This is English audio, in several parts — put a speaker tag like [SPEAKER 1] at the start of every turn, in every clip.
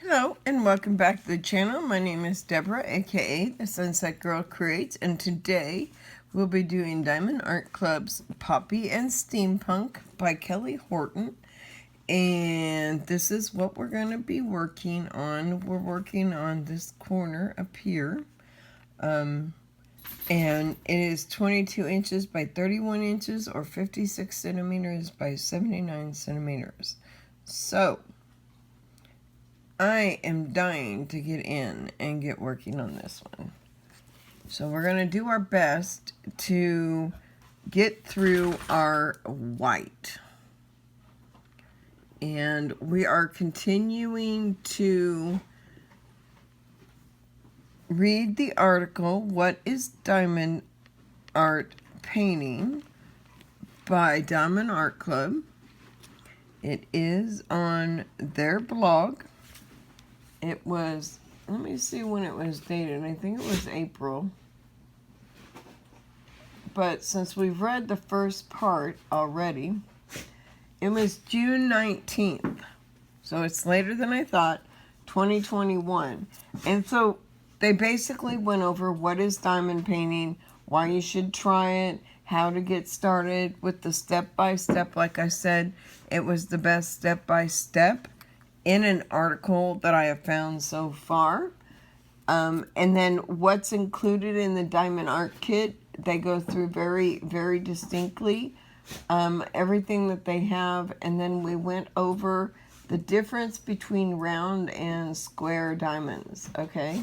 [SPEAKER 1] Hello and welcome back to the channel. My name is Deborah, aka the Sunset Girl Creates, and today we'll be doing Diamond Art Club's Poppy and Steampunk by Kelly Horton. And this is what we're going to be working on. We're working on this corner up here. And it is 22 inches by 31 inches or 56 centimeters by 79 centimeters. So I am dying to get in and get working on this one. So we're going to do our best to get through our white. And we are continuing to read the article, What is Diamond Art Painting by Diamond Art Club. It is on their blog. It was, let me see when it was dated. I think it was April. But since we've read the first part already, it was June 19th. So it's later than I thought, 2021. And so they basically went over what is diamond painting, why you should try it, how to get started with the step-by-step. Like I said, it was the best step-by-step in an article that I have found so far. And then what's included in the diamond art kit, they go through very, very distinctly everything that they have. And then we went over the difference between round and square diamonds, okay?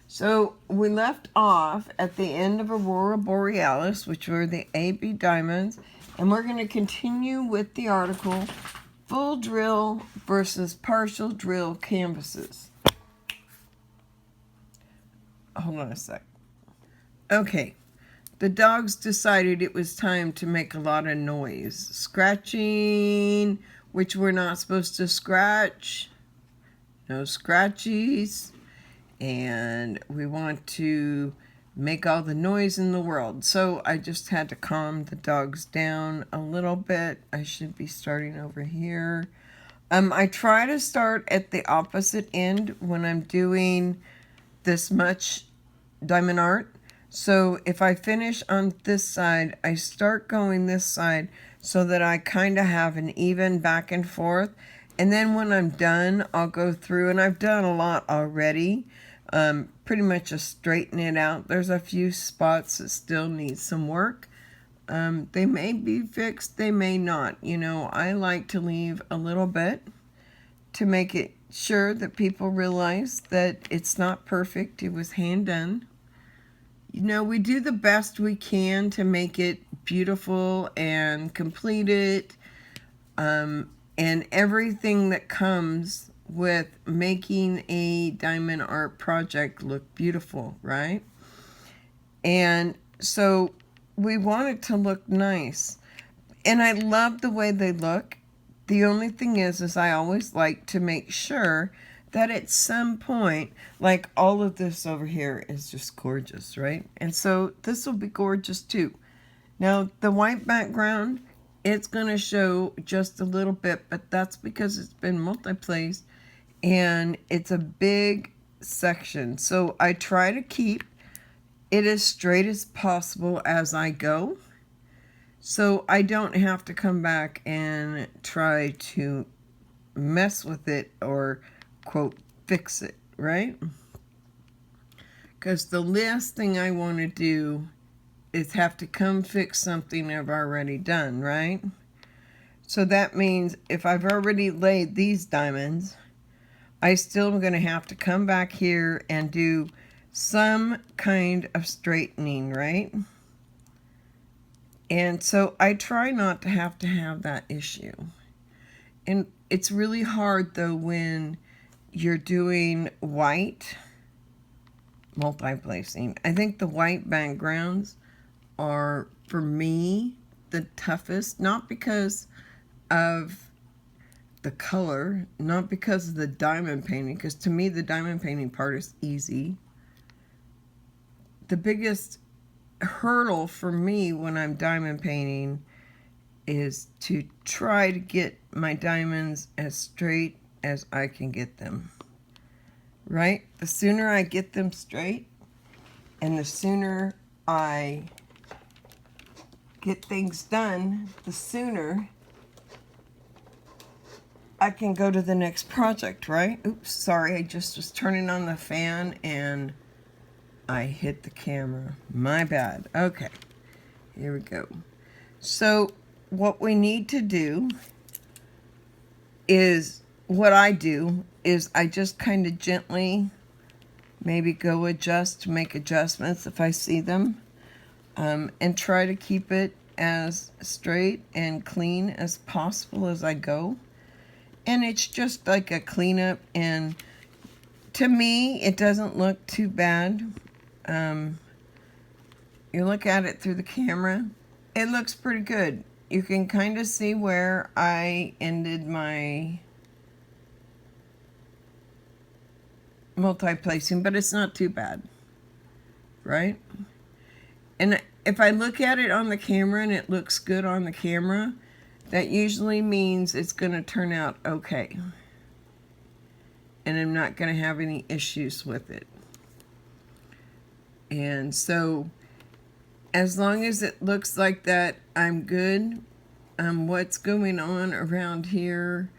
[SPEAKER 1] So we left off at the end of Aurora Borealis, which were the AB diamonds, and we're going to continue with the article, Full Drill versus Partial Drill Canvases. Hold on a sec. Okay, the dogs decided it was time to make a lot of noise. Scratching, which we're not supposed to scratch. No scratchies. And we want to make all the noise in the world. So I just had to calm the dogs down a little bit. I should be starting over here. I try to start at the opposite end when I'm doing this much diamond art. So if I finish on this side, I start going this side so that I kind of have an even back and forth. And then when I'm done, I'll go through, and I've done a lot already. Pretty much just straighten it out. There's a few spots that still need some work. They may be fixed, they may not. You know, I like to leave a little bit to make it sure that people realize that it's not perfect. It was hand done. You know, we do the best we can to make it beautiful and complete it. And everything that comes with making a diamond art project look beautiful, right? And so we want it to look nice. And I love the way they look. The only thing is I always like to make sure that at some point, like all of this over here is just gorgeous, right? And so this will be gorgeous too. Now, the white background, it's going to show just a little bit, but that's because it's been multi-placed and it's a big section. So I try to keep it as straight as possible as I go, so I don't have to come back and try to mess with it or, quote, fix it, right? Because the last thing I want to do is have to come fix something I've already done, right? So that means if I've already laid these diamonds, I still am going to have to come back here and do some kind of straightening, right? And so I try not to have that issue. And it's really hard though when you're doing white multi-placing. I think the white backgrounds are, for me, the toughest, not because of the color, not because of the diamond painting, because to me the diamond painting part is easy. The biggest hurdle for me when I'm diamond painting is to try to get my diamonds as straight as I can get them. right? The sooner I get them straight and the sooner I get things done, the sooner I can go to the next project, right? Oops, sorry, I just was turning on the fan and I hit the camera. My bad. Okay, here we go. So what we need to do is, what I do is I just kind of gently maybe go make adjustments if I see them, and try to keep it as straight and clean as possible as I go. And it's just like a cleanup, and to me, it doesn't look too bad. You look at it through the camera, it looks pretty good. You can kind of see where I ended my multi-placing, but it's not too bad, right? And if I look at it on the camera and it looks good on the camera, that usually means it's going to turn out okay. And I'm not going to have any issues with it. And so, as long as it looks like that, I'm good. What's going on around here?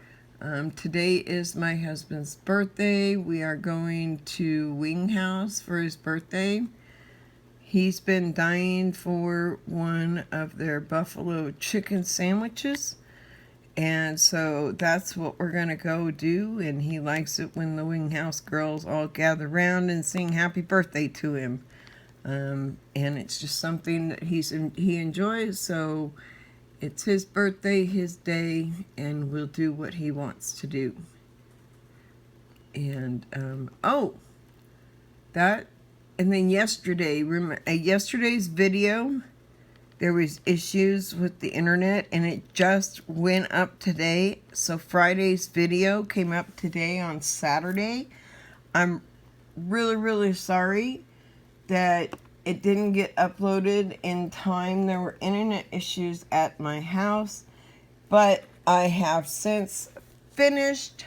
[SPEAKER 1] Today is my husband's birthday. We are going to Wing House for his birthday. He's been dying for one of their buffalo chicken sandwiches. And so that's what we're going to go do. And he likes it when the Wing House girls all gather around and sing happy birthday to him. And it's just something that he enjoys. So it's his birthday, his day, and we'll do what he wants to do. And, and then yesterday, yesterday's video, there was issues with the internet, and it just went up today. So Friday's video came up today on Saturday. I'm really, really sorry that it didn't get uploaded in time. There were internet issues at my house, but I have since finished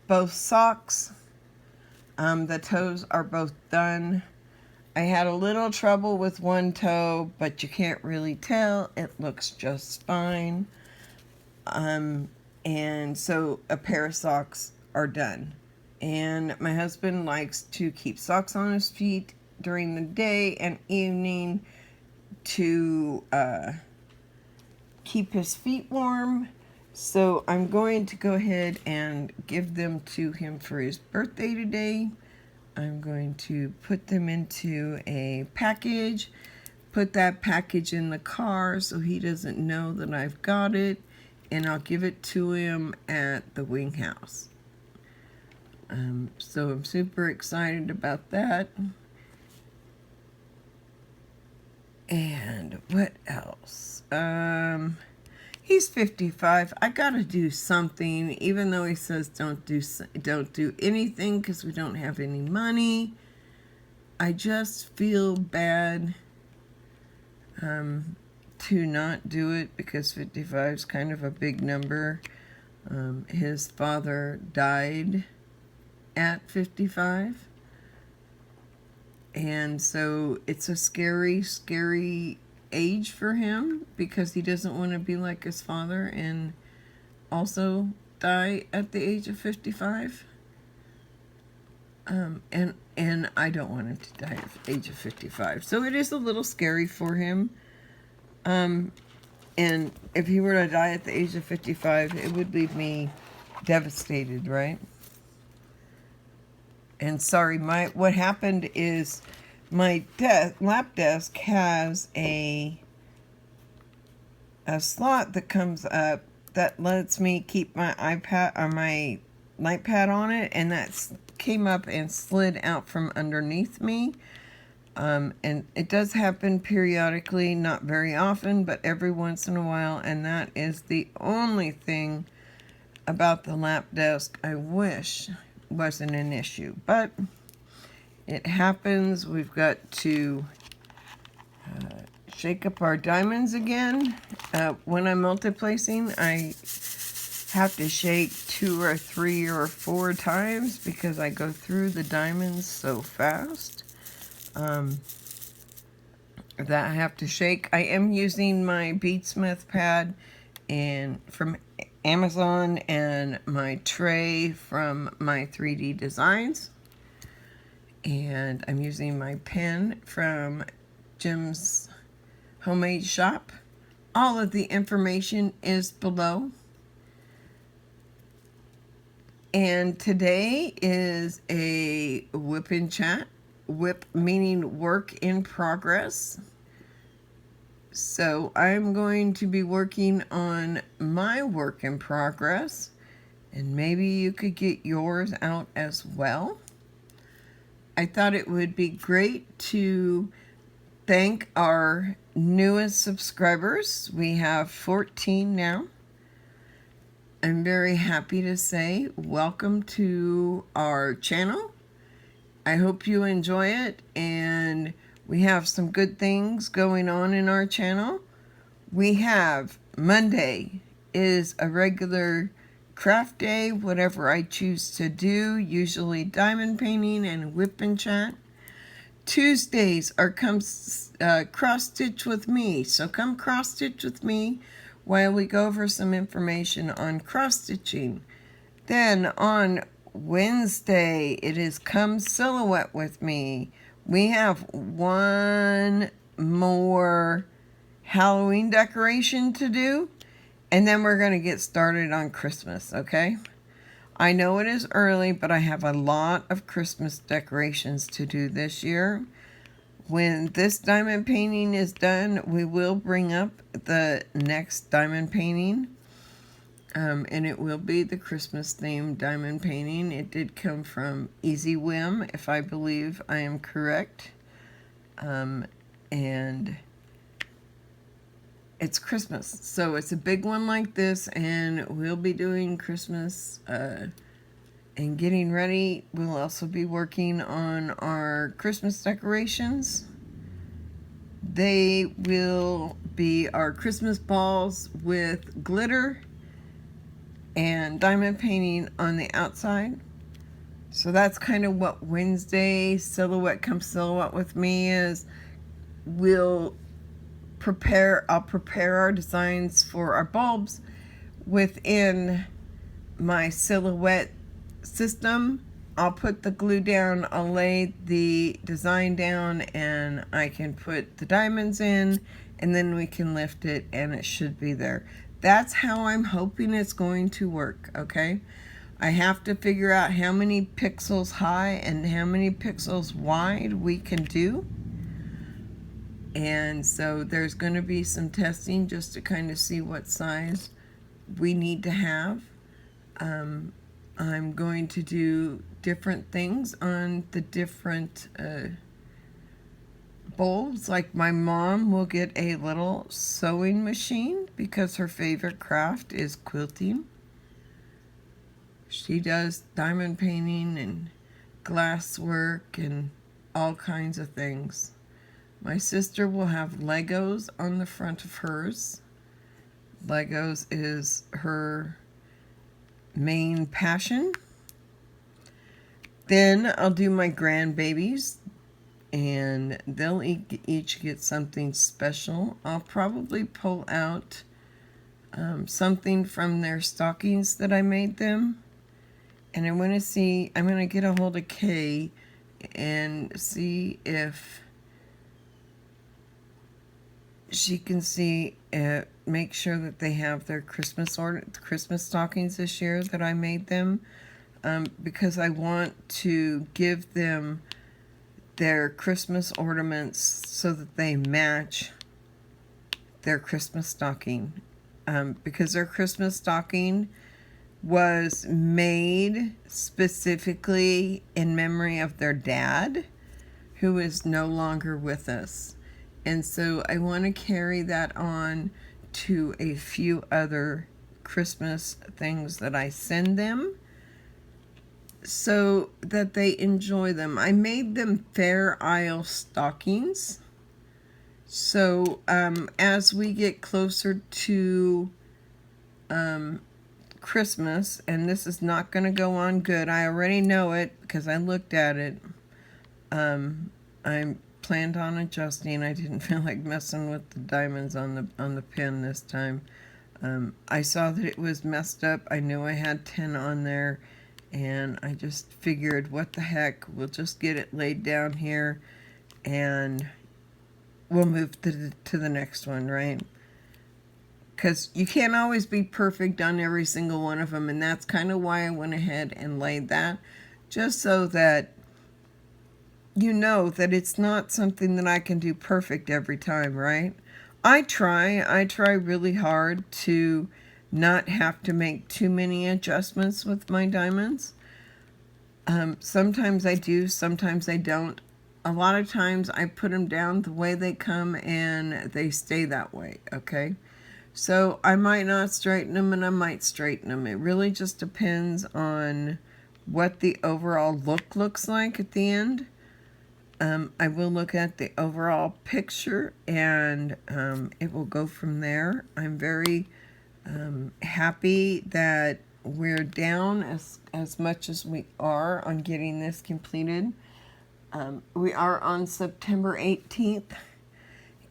[SPEAKER 1] both socks. The toes are both done. I had a little trouble with one toe, but you can't really tell. It looks just fine. And so a pair of socks are done. And my husband likes to keep socks on his feet during the day and evening to keep his feet warm. So I'm going to go ahead and give them to him for his birthday today. I'm going to put them into a package, put that package in the car so he doesn't know that I've got it, and I'll give it to him at the Wing House. So I'm super excited about that. And what else? He's 55. I gotta do something, even though he says don't do anything because we don't have any money. I just feel bad to not do it because 55 is kind of a big number. His father died at 55. And so it's a scary, scary age for him because he doesn't want to be like his father and also die at the age of 55. And I don't want him to die at the age of 55. So it is a little scary for him. And if he were to die at the age of 55, it would leave me devastated, right? And sorry, what happened is my lap desk has a slot that comes up that lets me keep my iPad or my nightpad on it, and that came up and slid out from underneath me. And it does happen periodically, not very often, but every once in a while, and that is the only thing about the lap desk I wish wasn't an issue, but it happens. We've got to shake up our diamonds again. When I'm multiplacing, I have to shake 2 or 3 or 4 times because I go through the diamonds so fast. That I have to shake. I am using my Beadsmith pad from Amazon and my tray from my 3D Designs. And I'm using my pen from Jim's Homemade Shop. All of the information is below. And today is a WIP in chat. WIP meaning work in progress. So I'm going to be working on my work in progress, and maybe you could get yours out as well. I thought it would be great to thank our newest subscribers. We have 14 now. I'm very happy to say welcome to our channel. I hope you enjoy it, and we have some good things going on in our channel. We have Monday is a regular craft day, whatever I choose to do, usually diamond painting and WIP and chat. Tuesdays are cross stitch with me, so come cross stitch with me while we go over some information on cross stitching. Then on Wednesday, it is come silhouette with me. We have one more Halloween decoration to do, and then we're going to get started on Christmas, okay? I know it is early, but I have a lot of Christmas decorations to do this year. When this diamond painting is done, we will bring up the next diamond painting. And it will be the Christmas themed diamond painting. It did come from Easy Whim, if I believe I am correct. And it's Christmas, so it's a big one like this, and we'll be doing Christmas and getting ready. We'll also be working on our Christmas decorations. They will be our Christmas balls with glitter and diamond painting on the outside. So that's kind of what Wednesday silhouette come silhouette with me is. I'll prepare our designs for our bulbs within my silhouette system. I'll put the glue down, I'll lay the design down, and I can put the diamonds in, and then we can lift it and it should be there. That's how I'm hoping it's going to work, okay? I have to figure out how many pixels high and how many pixels wide we can do. And so there's going to be some testing just to kind of see what size we need to have. I'm going to do different things on the different bulbs. Like my mom will get a little sewing machine because her favorite craft is quilting. She does diamond painting and glass work and all kinds of things. My sister will have Legos on the front of hers. Legos is her main passion. Then I'll do my grandbabies, and they'll each get something special. I'll probably pull out something from their stockings that I made them. And I'm going to get a hold of Kay and see if she can make sure that they have their Christmas stockings this year that I made them, because I want to give them their Christmas ornaments so that they match their Christmas stocking, because their Christmas stocking was made specifically in memory of their dad, who is no longer with us. And so I want to carry that on to a few other Christmas things that I send them so that they enjoy them. I made them Fair Isle stockings. So as we get closer to Christmas, and this is not going to go on good. I already know it because I looked at it. I planned on adjusting. I didn't feel like messing with the diamonds on the pin this time. I saw that it was messed up. I knew I had 10 on there, and I just figured, what the heck, we'll just get it laid down here, and we'll move to the next one, right? Because you can't always be perfect on every single one of them, and that's kind of why I went ahead and laid that, just so that you know that it's not something that I can do perfect every time, right? I try really hard to not have to make too many adjustments with my diamonds. Sometimes I do, sometimes I don't. A lot of times I put them down the way they come and they stay that way, okay? So I might not straighten them and I might straighten them. It really just depends on what the overall look looks like at the end. I will look at the overall picture, and it will go from there. I'm very happy that we're down as much as we are on getting this completed. We are on September 18th,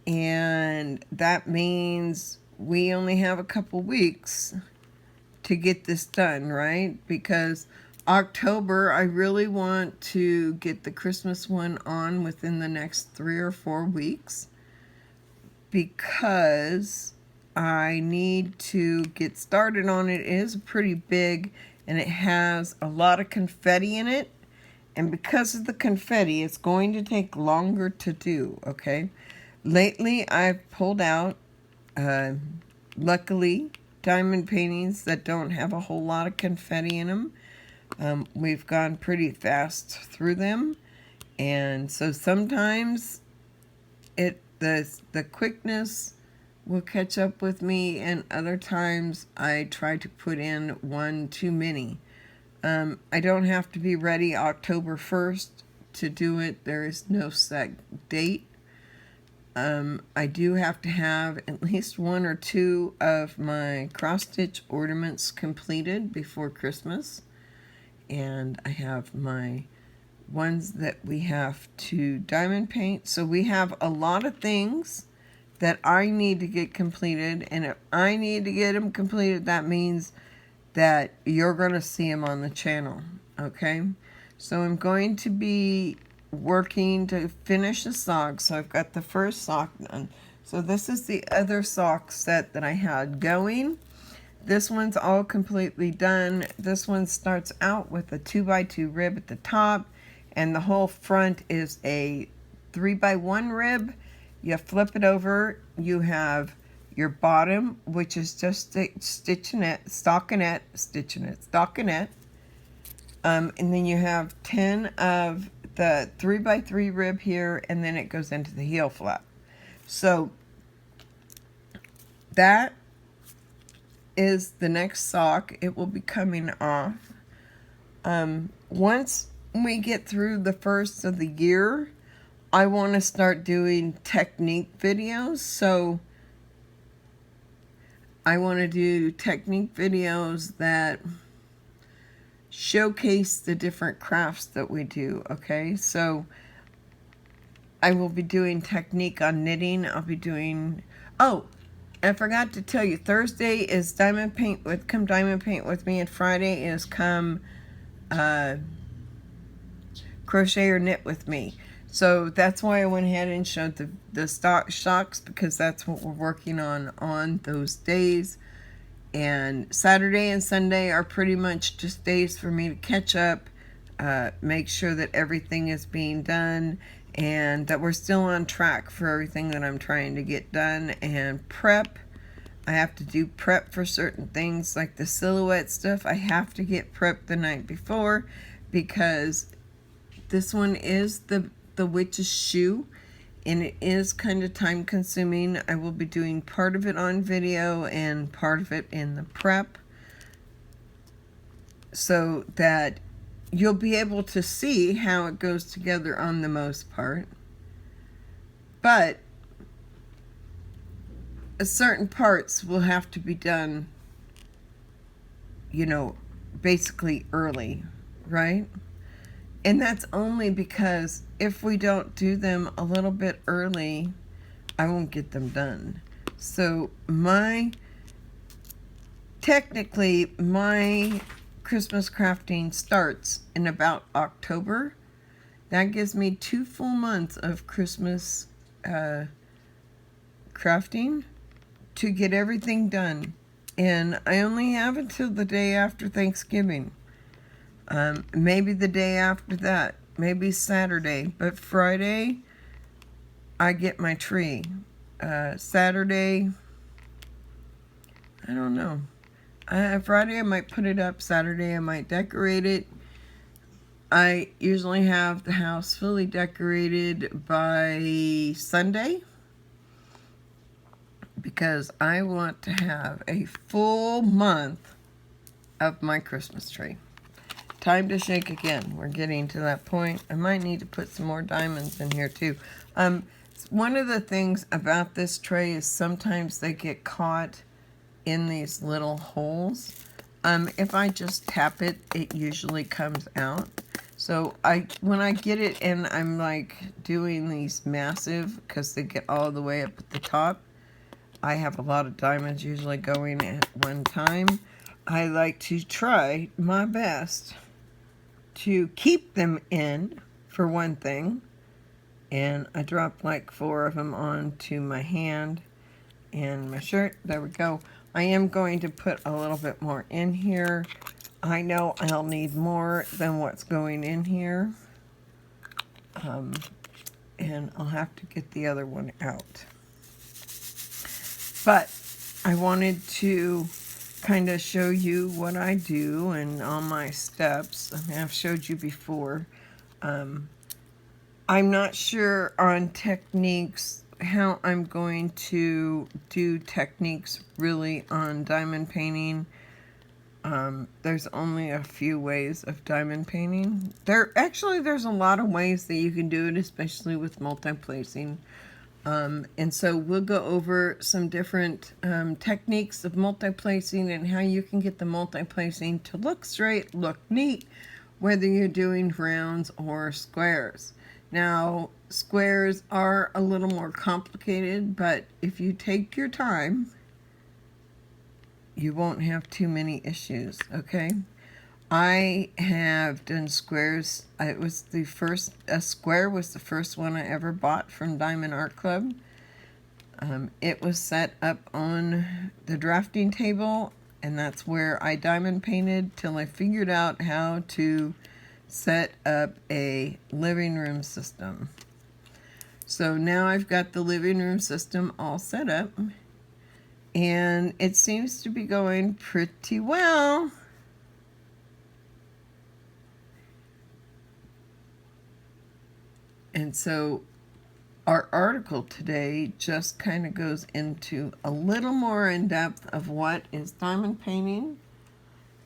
[SPEAKER 1] and that means we only have a couple weeks to get this done, right? Because October, I really want to get the Christmas one on within the next 3 or 4 weeks, because I need to get started on it. It is pretty big, and it has a lot of confetti in it, and because of the confetti, it's going to take longer to do, okay? Lately, I've pulled out, luckily, diamond paintings that don't have a whole lot of confetti in them. We've gone pretty fast through them, and so sometimes the quickness will catch up with me, and other times I try to put in one too many. I don't have to be ready October 1st to do it. There is no set date. I do have to have at least 1 or 2 of my cross-stitch ornaments completed before Christmas. And I have my ones that we have to diamond paint. So we have a lot of things that I need to get completed, and if I need to get them completed, that means that you're going to see them on the channel, okay? So I'm going to be working to finish the sock. So I've got the first sock done. So this is the other sock set that I had going. This one's all completely done. This one starts out with a 2x2 rib at the top, and the whole front is a 3x1 rib. You flip it over, you have your bottom, which is just stitching stockinette, and then you have 10 of the 3x3 rib here, and then it goes into the heel flap. So that is the next sock. It will be coming off. Once we get through the first of the year, I want to start doing technique videos. So I want to do technique videos that showcase the different crafts that we do, okay? So I will be doing technique on knitting. I'll be doing, oh, I forgot to tell you, Thursday is Diamond Paint with me, and Friday is come crochet or knit with me. So that's why I went ahead and showed the stocks, because that's what we're working on those days. And Saturday and Sunday are pretty much just days for me to catch up, make sure that everything is being done, and that we're still on track for everything that I'm trying to get done. And prep, I have to do prep for certain things, like the silhouette stuff. I have to get prepped the night before, because this one is the witch's shoe, and it is kind of time consuming. I will be doing part of it on video and part of it in the prep, so that you'll be able to see how it goes together on the most part. But certain parts will have to be done you know, basically early, right? And that's only because if we don't do them a little bit early, I won't get them done. So technically my Christmas crafting starts in about October. That gives me 2 full months of Christmas crafting to get everything done. And I only have until the day after Thanksgiving. Maybe the day after that. Maybe Saturday. But Friday, I get my tree. Saturday, I don't know. Friday, I might put it up. Saturday, I might decorate it. I usually have the house fully decorated by Sunday because I want to have a full month of my Christmas tree. Time to shake again. We're getting to that point. I might need to put some more diamonds in here too. One of the things about this tray is sometimes they get caught in these little holes. If I just tap it, it usually comes out. So when I get it and I'm like doing these massive, because they get all the way up at the top, I have a lot of diamonds usually going at one time. I like to try my best to keep them in, for one thing. And I dropped like 4 of them onto my hand and my shirt. There we go. I am going to put a little bit more in here. I know I'll need more than what's going in here. And I'll have to get the other one out. But I wanted to kind of show you what I do and all my steps. I mean, I've showed you before. I'm not sure on techniques, how I'm going to do techniques really on diamond painting. There's only a few ways of diamond painting. There's a lot of ways that you can do it, especially with multi-placing. And so we'll go over some different techniques of multi-placing and how you can get the multi-placing to look straight, look neat, whether you're doing rounds or squares. Now, squares are a little more complicated, but if you take your time, you won't have too many issues, okay? I have done squares. A square was the first one I ever bought from Diamond Art Club. It was set up on the drafting table, and that's where I diamond painted till I figured out how to set up a living room system. So now I've got the living room system all set up, and it seems to be going pretty well. And so our article today just kind of goes into a little more in depth of what is diamond painting.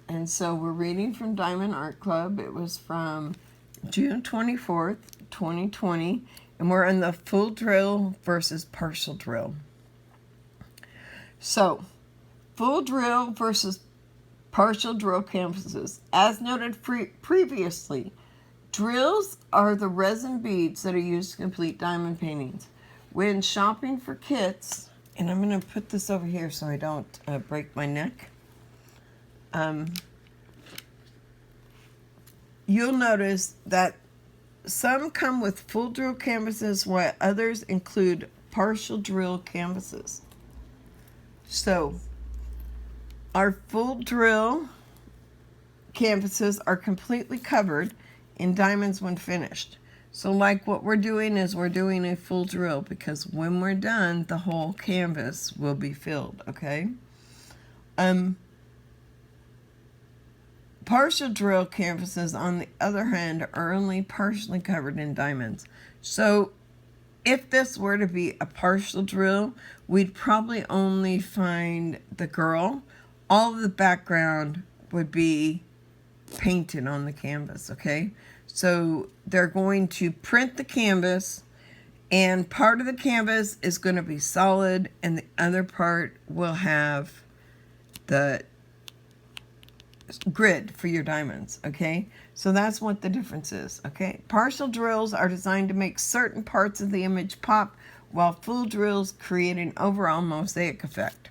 [SPEAKER 1] And so we're reading from Diamond Art Club. It was from June 24th, 2020. And we're on the full drill versus partial drill. So, full drill versus partial drill canvases. As noted previously, drills are the resin beads that are used to complete diamond paintings. When shopping for kits, and I'm going to put this over here so I don't break my neck. You'll notice that some come with full drill canvases while others include partial drill canvases. So, our full drill canvases are completely covered in diamonds when finished. So like what we're doing is we're doing a full drill because when we're done, the whole canvas will be filled, okay? Partial drill canvases, on the other hand, are only partially covered in diamonds. So if this were to be a partial drill, we'd probably only find the girl. All of the background would be painted on the canvas, okay? So they're going to print the canvas, and part of the canvas is going to be solid, and the other part will have the grid for your diamonds, okay? So that's what the difference is, okay? Partial drills are designed to make certain parts of the image pop, while full drills create an overall mosaic effect.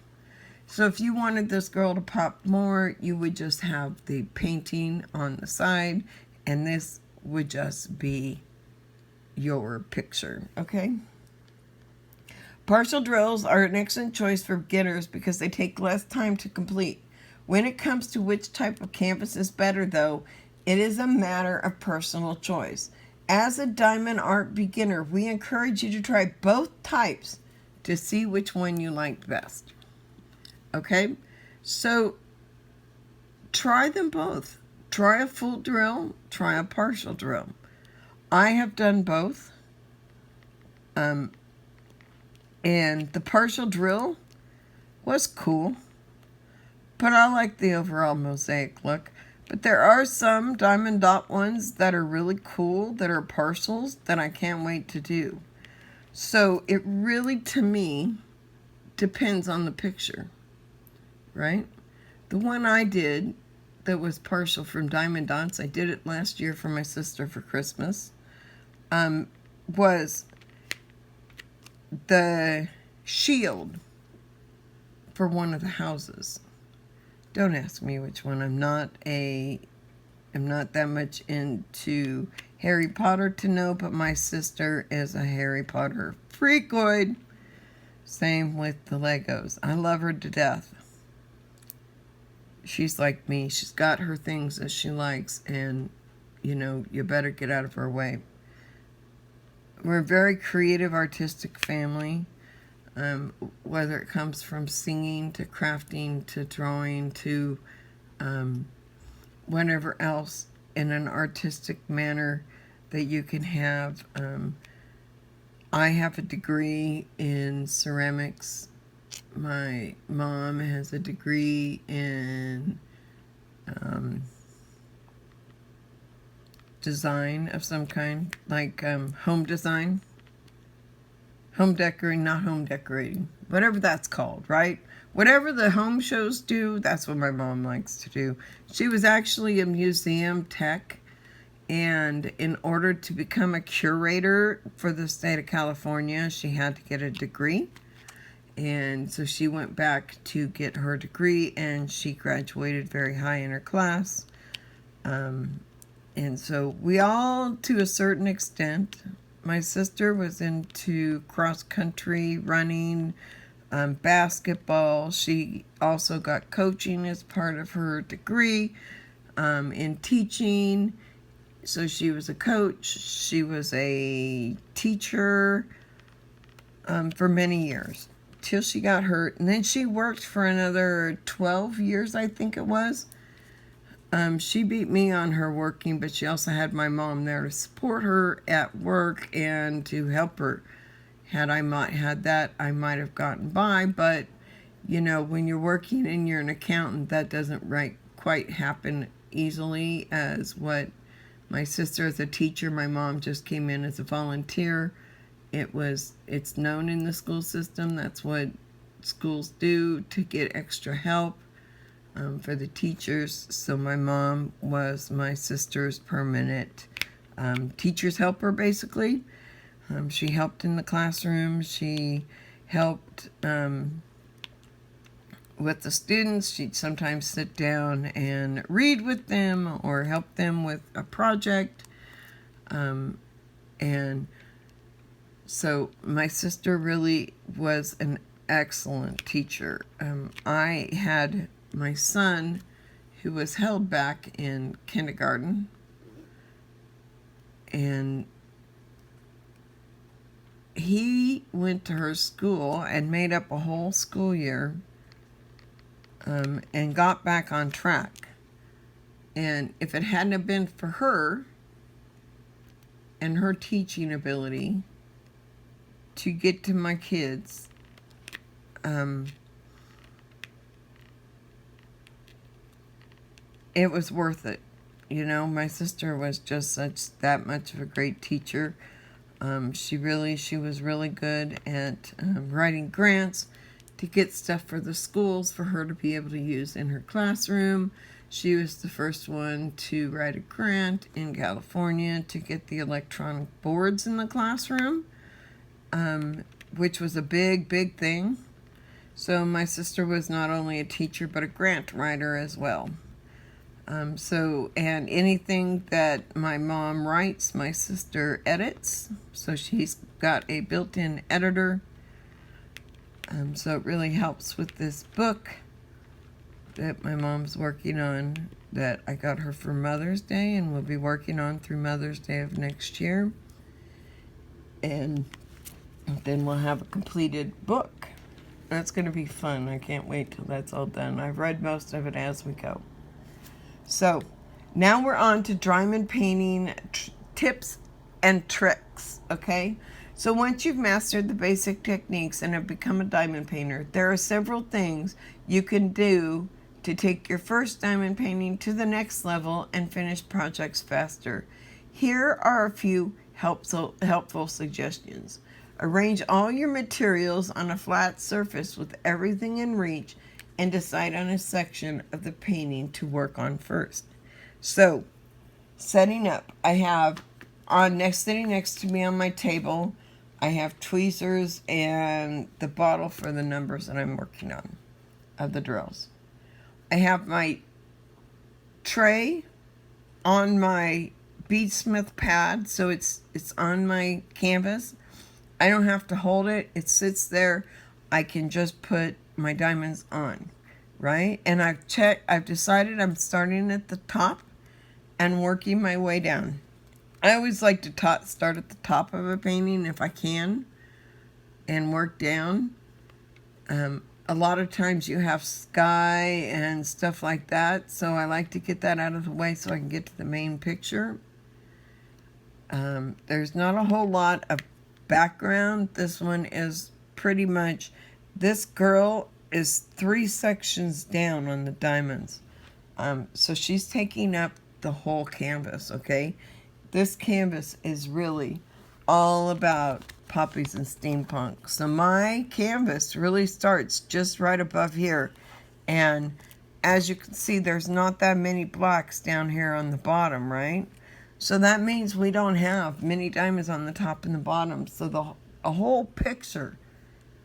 [SPEAKER 1] So if you wanted this girl to pop more, you would just have the painting on the side, and this would just be your picture, okay? Partial drills are an excellent choice for beginners because they take less time to complete. When it comes to which type of canvas is better, though, it is a matter of personal choice. As a diamond art beginner, we encourage you to try both types to see which one you like best. Okay? So, try them both. Try a full drill, try a partial drill. I have done both. And the partial drill was cool, but I like the overall mosaic look. But there are some diamond dot ones that are really cool, that are partials, that I can't wait to do. So it really, to me, depends on the picture, right? The one I did that was partial from Diamond Dots, I did it last year for my sister for Christmas, was the shield for one of the houses. Don't ask me which one. I'm not that much into Harry Potter to know, but my sister is a Harry Potter freakoid. Same with the Legos. I love her to death. She's like me. She's got her things that she likes, and you know, you better get out of her way. We're a very creative, artistic family. Whether it comes from singing to crafting to drawing to whatever else in an artistic manner that you can have. I have a degree in ceramics. My mom has a degree in design of some kind, like home design. Home decorating, not home decorating. Whatever that's called, right? Whatever the home shows do, that's what my mom likes to do. She was actually a museum tech, and in order to become a curator for the state of California, she had to get a degree. And so she went back to get her degree, and she graduated very high in her class. And so we all, to a certain extent, my sister was into cross-country running, basketball. She also got coaching as part of her degree, in teaching. So she was a coach. She was a teacher for many years till she got hurt. And then she worked for another 12 years, I think it was. She beat me on her working, but she also had my mom there to support her at work and to help her. Had I not had that, I might have gotten by, but, you know, when you're working and you're an accountant, that doesn't quite happen easily as what my sister is a teacher. My mom just came in as a volunteer. It's known in the school system. That's what schools do to get extra help. For the teachers. So my mom was my sister's permanent teacher's helper, basically. She helped in the classroom. She helped with the students. She'd sometimes sit down and read with them or help them with a project. And so my sister really was an excellent teacher. I had my son, who was held back in kindergarten, and he went to her school and made up a whole school year, and got back on track. And if it hadn't have been for her and her teaching ability to get to my kids, it was worth it. You know, my sister was just that much of a great teacher. She was really good at writing grants to get stuff for the schools for her to be able to use in her classroom. She was the first one to write a grant in California to get the electronic boards in the classroom, which was a big, big thing. So my sister was not only a teacher, but a grant writer as well. And anything that my mom writes, my sister edits. So she's got a built-in editor. So it really helps with this book that my mom's working on, that I got her for Mother's Day and we'll be working on through Mother's Day of next year. And then we'll have a completed book. That's going to be fun. I can't wait till that's all done. I've read most of it as we go. So now we're on to diamond painting tips and tricks, okay? So once you've mastered the basic techniques and have become a diamond painter, there are several things you can do to take your first diamond painting to the next level and finish projects faster. Here are a few helpful suggestions. Arrange all your materials on a flat surface with everything in reach and decide on a section of the painting to work on first. So, setting up, I have sitting next to me on my table, I have tweezers and the bottle for the numbers that I'm working on of the drills. I have my tray on my beadsmith pad, so it's on my canvas. I don't have to hold it. It sits there. I can just put my diamonds on, right? And I've decided I'm starting at the top and working my way down. I always like to start at the top of a painting if I can and work down. A lot of times you have sky and stuff like that, so I like to get that out of the way so I can get to the main picture. There's not a whole lot of background. This one is pretty much, this girl is 3 sections down on the diamonds. So she's taking up the whole canvas, okay? This canvas is really all about poppies and steampunk. So my canvas really starts just right above here. And as you can see, there's not that many blacks down here on the bottom, right? So that means we don't have many diamonds on the top and the bottom. So a whole picture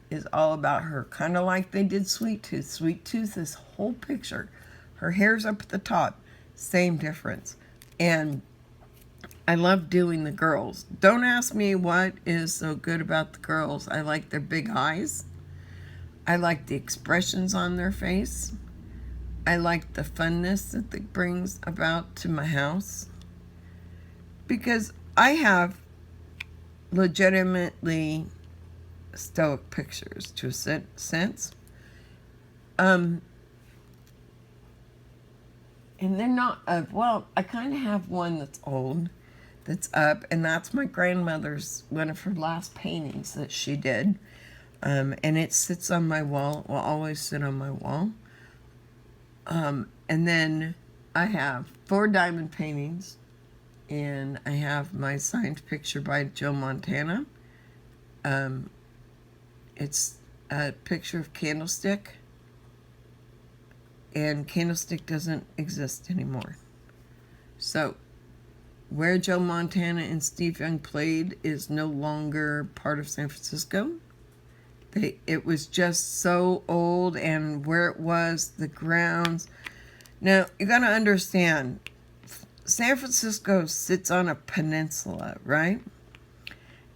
[SPEAKER 1] is all about her. Kind of like they did Sweet Tooth. Sweet Tooth, this whole picture. Her hair's up at the top. Same difference. And I love doing the girls. Don't ask me what is so good about the girls. I like their big eyes. I like the expressions on their face. I like the funness that it brings about to my house. Because I have legitimately stoic pictures to a sense. And they're not, well, I kind of have one that's old, that's up, and that's my grandmother's, one of her last paintings that she did. And it sits on my wall, it will always sit on my wall. And then I have 4 diamond paintings. And I have my signed picture by Joe Montana. It's a picture of Candlestick. And Candlestick doesn't exist anymore. So, where Joe Montana and Steve Young played is no longer part of San Francisco. It was just so old, and where it was, the grounds. Now, you got to understand, San Francisco sits on a peninsula, right?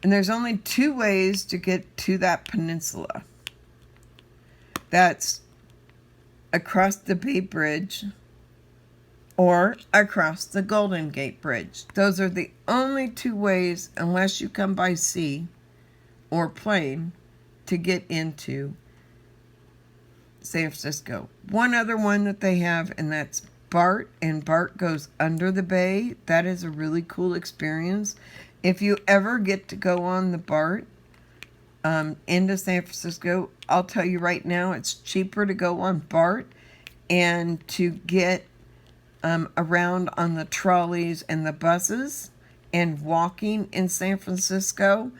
[SPEAKER 1] And there's only 2 ways to get to that peninsula. That's across the Bay Bridge or across the Golden Gate Bridge. Those are the only 2 ways, unless you come by sea or plane, to get into San Francisco. One other one that they have, and that's BART, and BART goes under the bay. That is a really cool experience. If you ever get to go on the BART into San Francisco, I'll tell you right now, it's cheaper to go on BART and to get around on the trolleys and the buses and walking in San Francisco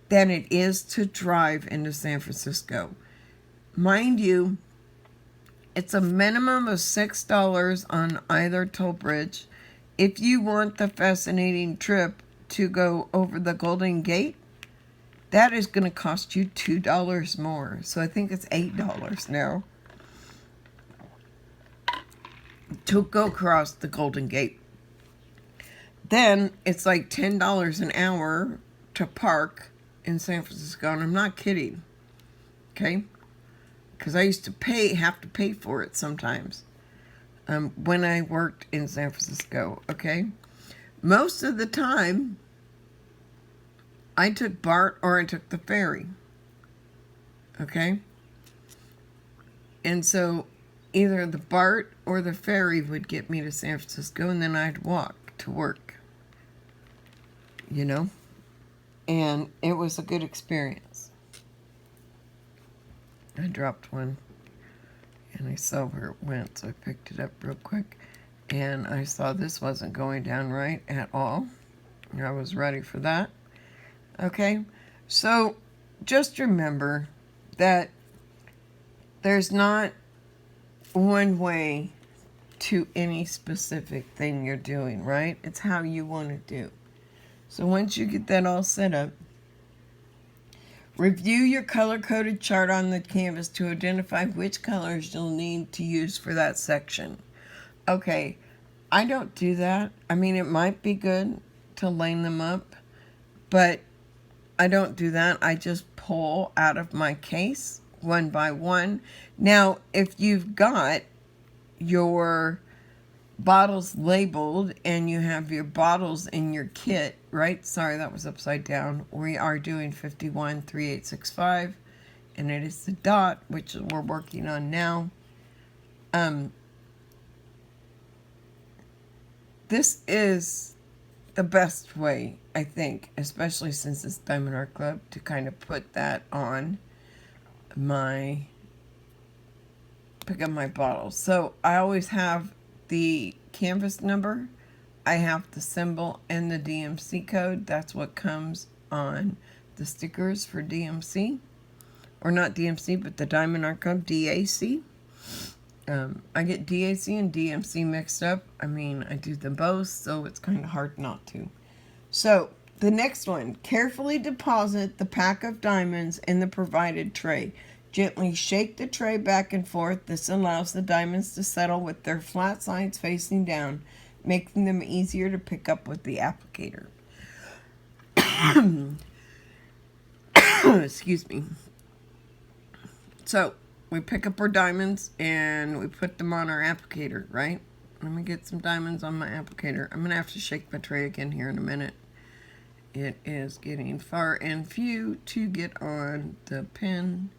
[SPEAKER 1] than it is to drive into San Francisco. Mind you, It's a minimum of $6 on either toll bridge. If you want the fascinating trip to go over the Golden Gate, that is going to cost you $2 more. So I think it's $8 now to go across the Golden Gate. Then it's like $10 an hour to park in San Francisco, and I'm not kidding. Okay? Because I used to have to pay for it sometimes when I worked in San Francisco. Okay? Most of the time, I took BART or I took the ferry. Okay? And so either the BART or the ferry would get me to San Francisco, and then I'd walk to work. You know? And it was a good experience. I dropped one, and I saw where it went, so I picked it up real quick. And I saw this wasn't going down right at all. I was ready for that. Okay? So just remember that there's not one way to any specific thing you're doing, right? It's how you want to do. So once you get that all set up, review your color-coded chart on the canvas to identify which colors you'll need to use for that section. Okay, I don't do that. I mean, it might be good to line them up, but I don't do that. I just pull out of my case one by one. Now, if you've got your bottles labeled and you have your bottles in your kit, right? Sorry, that was upside down. We are doing 513865, and it is the dot, which we're working on now. This is the best way, I think, especially since it's Diamond Art Club, to kind of put that on my, pick up my bottles. So I always have the canvas number, I have the symbol and the DMC code. That's what comes on the stickers for DMC, or not DMC, but the Diamond Art Club, DAC. I get DAC and DMC mixed up. I mean, I do them both, so it's kind of hard not to. So the next one, carefully deposit the pack of diamonds in the provided tray. Gently shake the tray back and forth. This allows the diamonds to settle with their flat sides facing down, making them easier to pick up with the applicator. Excuse me. So, we pick up our diamonds and we put them on our applicator, right? Let me get some diamonds on my applicator. I'm going to have to shake my tray again here in a minute. It is getting far and few to get on the pen.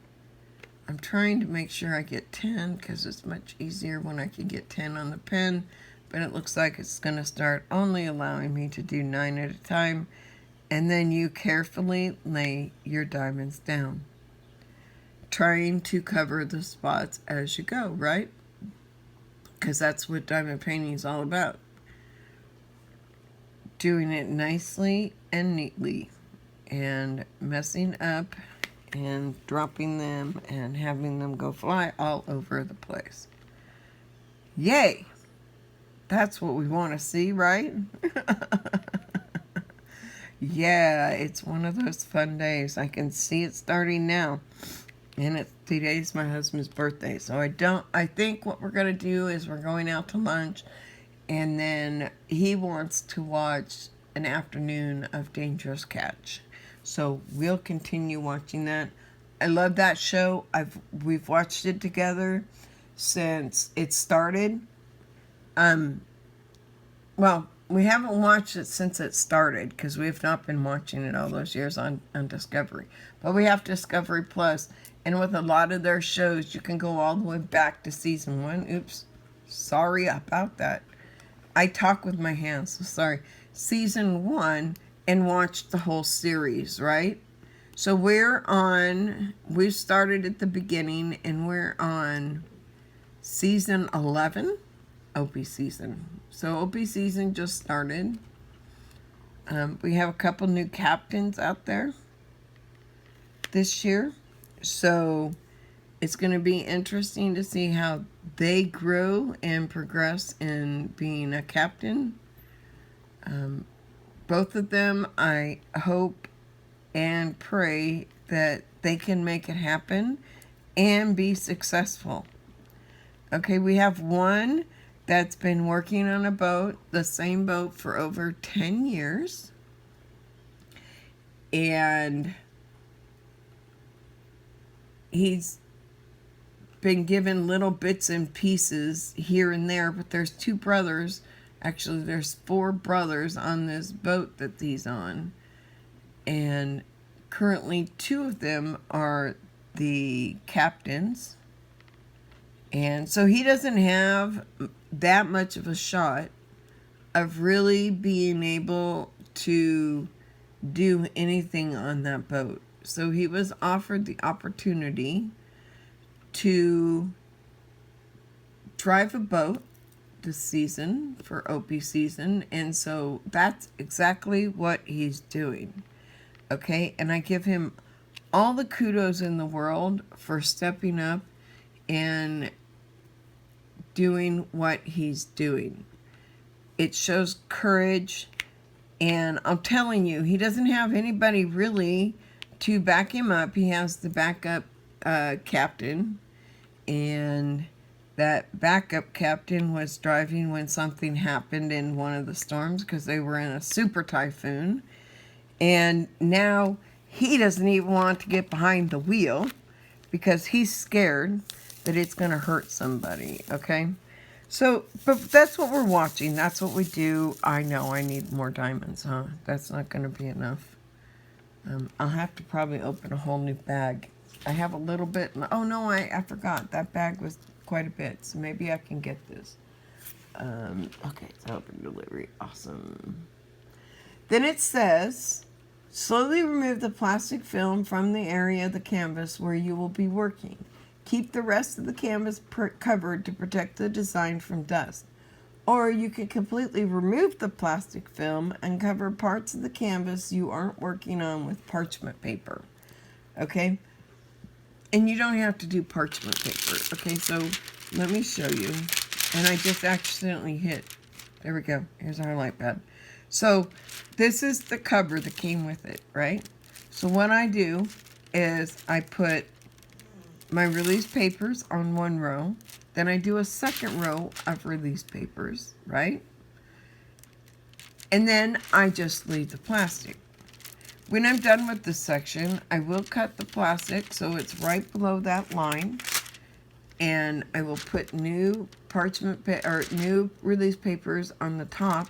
[SPEAKER 1] I'm trying to make sure I get 10 because it's much easier when I can get 10 on the pen, but it looks like it's going to start only allowing me to do 9 at a time, and then you carefully lay your diamonds down, trying to cover the spots as you go, right? Because that's what diamond painting is all about. Doing it nicely and neatly, and messing up and dropping them and having them go fly all over the place. Yay! That's what we want to see, right? Yeah, it's one of those fun days. I can see it starting now. And today's my husband's birthday. So I think what we're going to do is we're going out to lunch, and then he wants to watch an afternoon of Dangerous Catch. So we'll continue watching that. I love that show. We've watched it together since it started. Well, we haven't watched it since it started because we have not been watching it all those years on Discovery. But we have Discovery Plus, and with a lot of their shows, you can go all the way back to season 1. Oops, sorry about that. I talk with my hands, so sorry. Season 1, and watch the whole series, right? So we started at the beginning, and we're on season 11, OP season. So OP season just started. We have a couple new captains out there this year. So It's going to be interesting to see how they grow and progress in being a captain. Both of them, I hope and pray that they can make it happen and be successful. Okay, we have one that's been working on a boat, the same boat, for over 10 years. And he's been given little bits and pieces here and there, but there's two brothers. Actually, there's 4 brothers on this boat that he's on. And currently 2 of them are the captains. And so he doesn't have that much of a shot of really being able to do anything on that boat. So he was offered the opportunity to drive a boat this season for OP season, and so that's exactly what he's doing. Okay, and I give him all the kudos in the world for stepping up and doing what he's doing. It shows courage, and I'm telling you, he doesn't have anybody really to back him up. He has the backup captain, and that backup captain was driving when something happened in one of the storms because they were in a super typhoon. And now he doesn't even want to get behind the wheel because he's scared that it's going to hurt somebody, okay? So, but that's what we're watching. That's what we do. I know I need more diamonds, huh? That's not going to be enough. I'll have to probably open a whole new bag. I have a little bit. Oh, no, I forgot. That bag was quite a bit, so maybe I can get this. Okay, it's open delivery. Awesome. Then it says, slowly remove the plastic film from the area of the canvas where you will be working. Keep the rest of the canvas covered to protect the design from dust. Or you can completely remove the plastic film and cover parts of the canvas you aren't working on with parchment paper. Okay? And you don't have to do parchment paper. Okay, so let me show you. And I just accidentally hit. There we go. Here's our light pad. So this is the cover that came with it, right? So what I do is I put my release papers on one row. Then I do a second row of release papers, right? And then I just leave the plastic. When I'm done with this section, I will cut the plastic so it's right below that line. And I will put new new release papers on the top,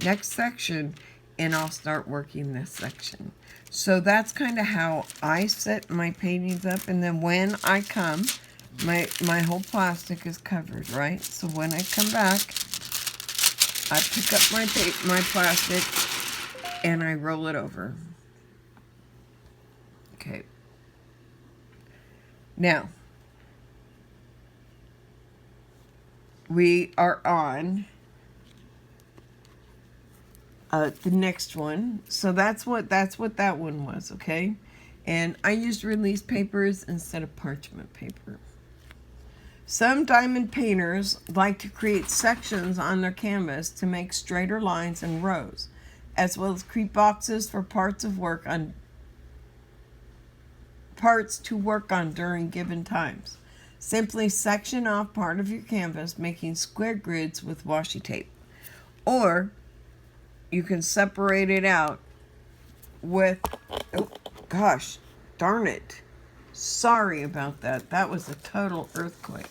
[SPEAKER 1] next section, and I'll start working this section. So that's kind of how I set my paintings up. And then when I come, my whole plastic is covered, right? So when I come back, I pick up my plastic and I roll it over. Okay. Now, we are on the next one. So that's what that one was, okay? And I used release papers instead of parchment paper. Some diamond painters like to create sections on their canvas to make straighter lines and rows, as well as create boxes for parts to work on during given times. Simply section off part of your canvas, making square grids with washi tape. Or you can separate it out with, oh gosh, darn it. Sorry about that. That was a total earthquake.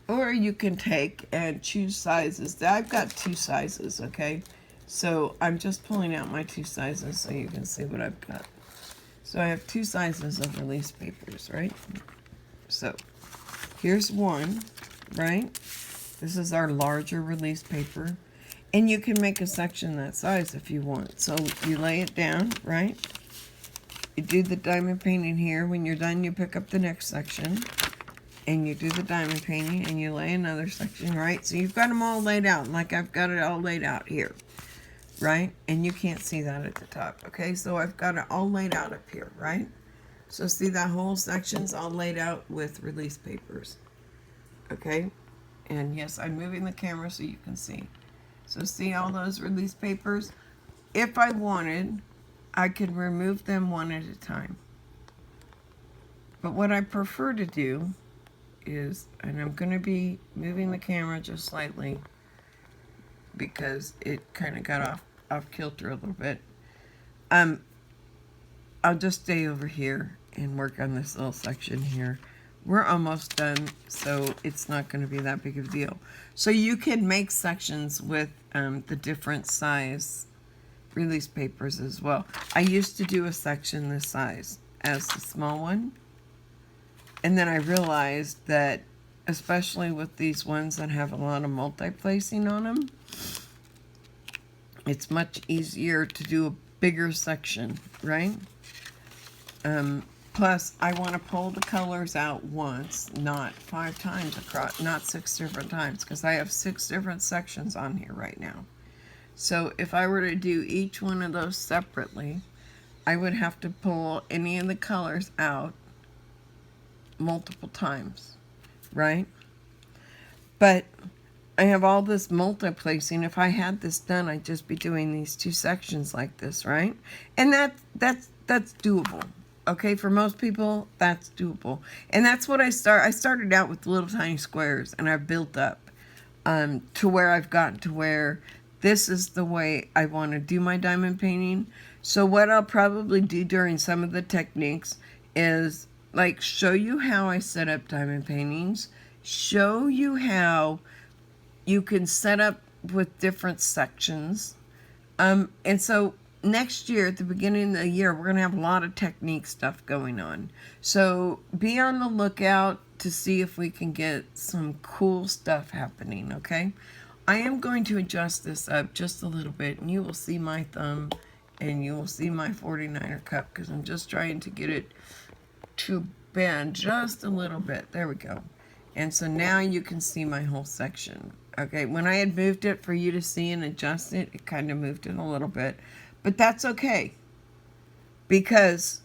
[SPEAKER 1] Or you can take and choose sizes. I've got 2 sizes, okay? So I'm just pulling out my 2 sizes so you can see what I've got. So I have 2 sizes of release papers, right? So here's one, right? This is our larger release paper. And you can make a section that size if you want. So you lay it down, right? You do the diamond painting here. When you're done, you pick up the next section. And you do the diamond painting and you lay another section, right? So you've got them all laid out, like I've got it all laid out here, right? And you can't see that at the top, okay? So I've got it all laid out up here, right? So see, that whole section's all laid out with release papers. Okay? And yes, I'm moving the camera so you can see. So see all those release papers? If I wanted, I could remove them one at a time. But what I prefer to do is, and I'm going to be moving the camera just slightly because it kind of got off kilter a little bit. I'll just stay over here and work on this little section here. We're almost done, so it's not going to be that big of a deal. So you can make sections with the different size release papers as well. I used to do a section this size as the small one, and then I realized that, especially with these ones that have a lot of multi-placing on them, it's much easier to do a bigger section, right? Plus, I want to pull the colors out once, not 5 times across, not 6 different times, because I have 6 different sections on here right now. So if I were to do each one of those separately, I would have to pull any of the colors out multiple times, right? But I have all this multi-placing. If I had this done, I'd just be doing these 2 sections like this, right? And that's doable. Okay, for most people, that's doable. And that's what I started out with little tiny squares, and I've built up to where I've gotten to where this is the way I want to do my diamond painting. So what I'll probably do during some of the techniques is like show you how I set up diamond paintings, show you how you can set up with different sections. And so next year, at the beginning of the year, we're going to have a lot of technique stuff going on. So be on the lookout to see if we can get some cool stuff happening, okay? I am going to adjust this up just a little bit, and you will see my thumb, and you will see my 49er cup, because I'm just trying to get it to bend just a little bit. There we go. And so now you can see my whole section. Okay, when I had moved it for you to see and adjust it, it kind of moved it a little bit. But that's okay, because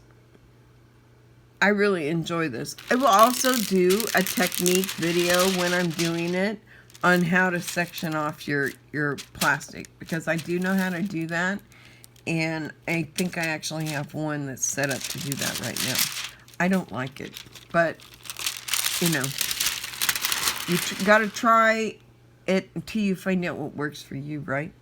[SPEAKER 1] I really enjoy this. I will also do a technique video when I'm doing it on how to section off your plastic, because I do know how to do that, and I think I actually have one that's set up to do that right now. I don't like it, but, you know, you got to try it until you find out what works for you, right?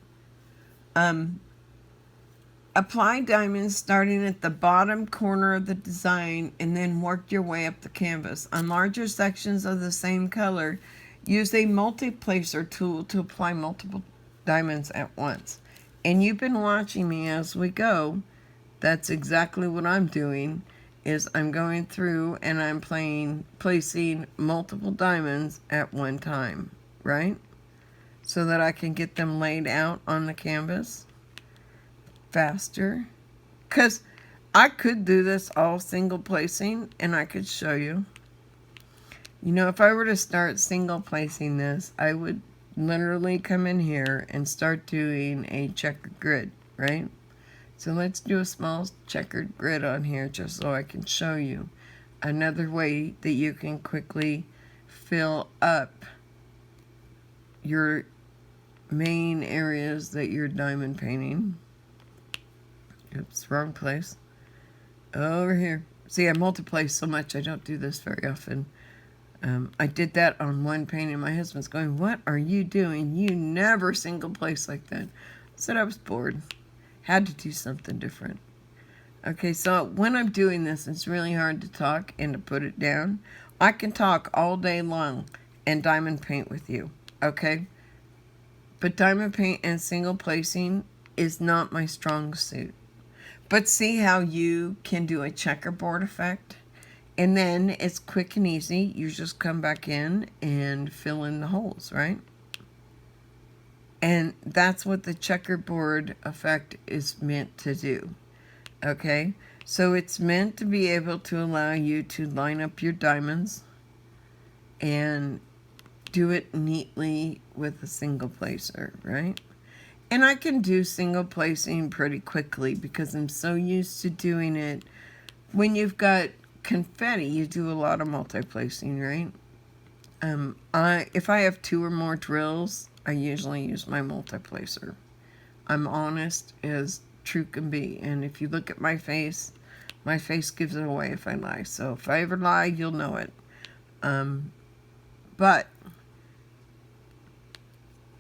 [SPEAKER 1] Apply diamonds starting at the bottom corner of the design and then work your way up the canvas. On larger sections of the same color, use a multi-placer tool to apply multiple diamonds at once. And you've been watching me as we go. That's exactly what I'm doing, is I'm going through and I'm placing multiple diamonds at one time, right? So that I can get them laid out on the canvas faster, because I could do this all single placing and I could show you. You know, if I were to start single placing this, I would literally come in here and start doing a checkered grid, right? So let's do a small checkered grid on here just so I can show you another way that you can quickly fill up your main areas that you're diamond painting. Oops, wrong place. Over here. See, I multiply so much, I don't do this very often. I did that on one painting. My husband's going, "What are you doing? You never single place like that." I said I was bored. Had to do something different. Okay, so when I'm doing this, it's really hard to talk and to put it down. I can talk all day long and diamond paint with you, okay? But diamond paint and single placing is not my strong suit. But see how you can do a checkerboard effect? And then it's quick and easy. You just come back in and fill in the holes, right? And that's what the checkerboard effect is meant to do. Okay? So it's meant to be able to allow you to line up your diamonds and do it neatly with a single placer, right? And I can do single placing pretty quickly because I'm so used to doing it when you've got confetti, you do a lot of multi-placing, right? If I have 2 or more drills, I usually use my multi-placer. I'm honest as true can be, and if you look at my face gives it away if I lie. So if I ever lie, you'll know it. But,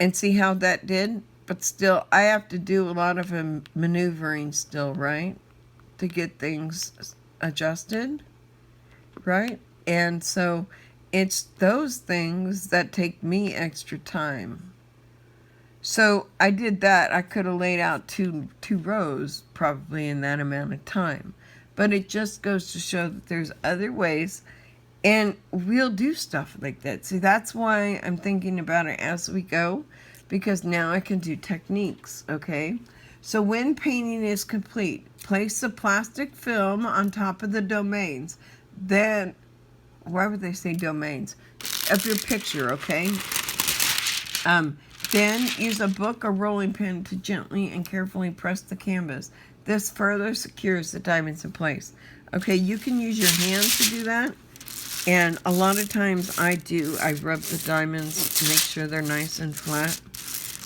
[SPEAKER 1] and see how that did? But still, I have to do a lot of maneuvering still, right? To get things adjusted, right? And so it's those things that take me extra time. So I did that. I could have laid out two rows probably in that amount of time. But it just goes to show that there's other ways, and we'll do stuff like that. See, that's why I'm thinking about it as we go, because now I can do techniques, okay? So when painting is complete, place the plastic film on top of the domains. Then, why would they say domains? Of your picture, okay? Then use a book or rolling pin to gently and carefully press the canvas. This further secures the diamonds in place. Okay, you can use your hand to do that. And a lot of times I rub the diamonds to make sure they're nice and flat.